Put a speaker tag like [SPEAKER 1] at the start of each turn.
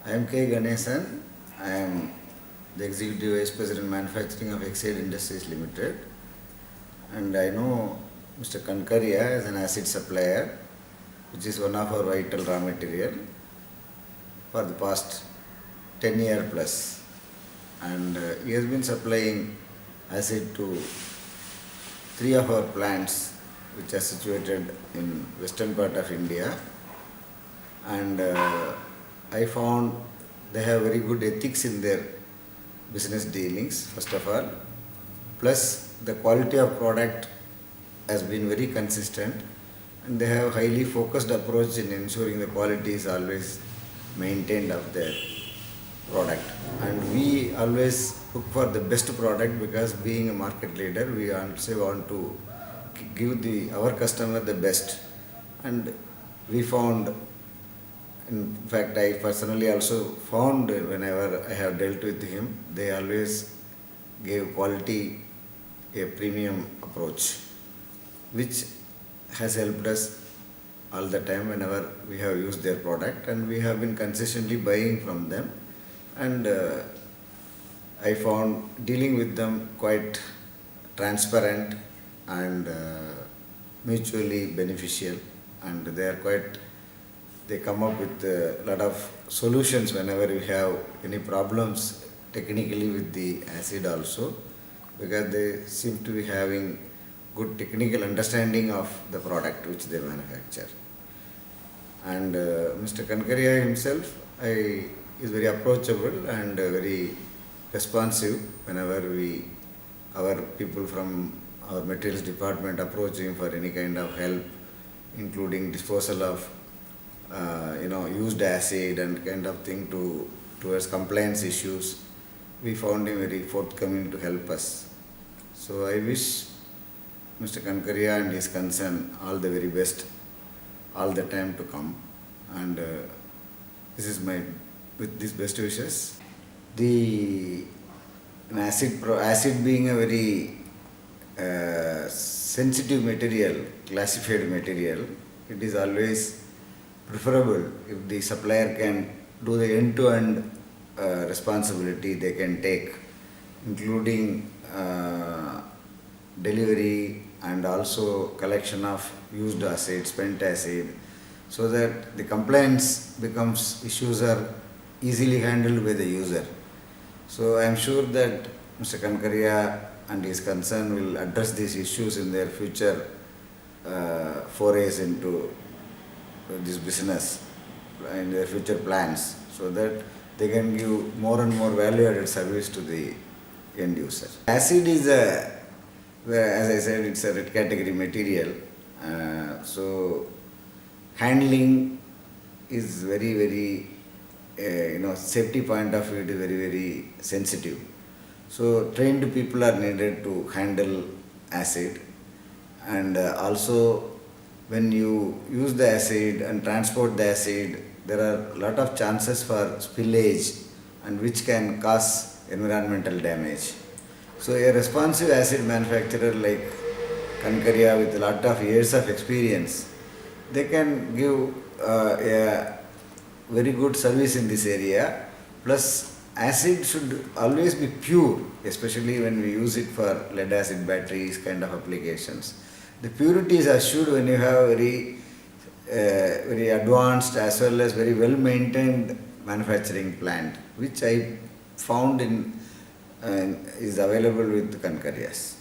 [SPEAKER 1] I am K. Ganesan. I am the Executive Vice President Manufacturing of Exide Industries Limited, and I know Mr. Kankaria as an acid supplier, which is one of our vital raw material for the past 10 years plus, and he has been supplying acid to 3 of our plants which are situated in western part of India, and I found they have very good ethics in their business dealings, first of all, plus the quality of product has been very consistent, and they have highly focused approach in ensuring the quality is always maintained of their product. And we always look for the best product, because being a market leader, we also want to give our customer the best. And we found, in fact, I personally also found, whenever I have dealt with him, they always gave quality a premium approach, which has helped us all the time whenever we have used their product, and we have been consistently buying from them. And I found dealing with them quite transparent and mutually beneficial, and they come up with a lot of solutions whenever we have any problems technically with the acid also, because they seem to be having good technical understanding of the product which they manufacture. And Mr. Kankaria himself is very approachable and very responsive whenever our people from our materials department approach him for any kind of help, including disposal of used acid and kind of thing towards compliance issues. We found him very forthcoming to help us. So I wish Mr. Kankaria and his concern all the very best all the time to come, and this is with these best wishes. The acid being a very sensitive material, classified material, it is always preferable if the supplier can do the end-to-end responsibility they can take, including delivery and also collection of used acid, spent acid, so that the compliance issues are easily handled by the user. So I am sure that Mr. Kankaria and his concern will address these issues in their future forays into this business, in their future plans, so that they can give more and more value-added service to the end user. Acid is as I said, it's a red category material, so handling is very, very, safety point of view, it is very, very sensitive. So trained people are needed to handle acid, and also when you use the acid and transport the acid, there are a lot of chances for spillage, and which can cause environmental damage. So a responsive acid manufacturer like Kankaria, with a lot of years of experience, they can give a very good service in this area. Plus, acid should always be pure, especially when we use it for lead acid batteries kind of applications. The purity is assured when you have very advanced as well as very well maintained manufacturing plant, which I found is available with Kankarias.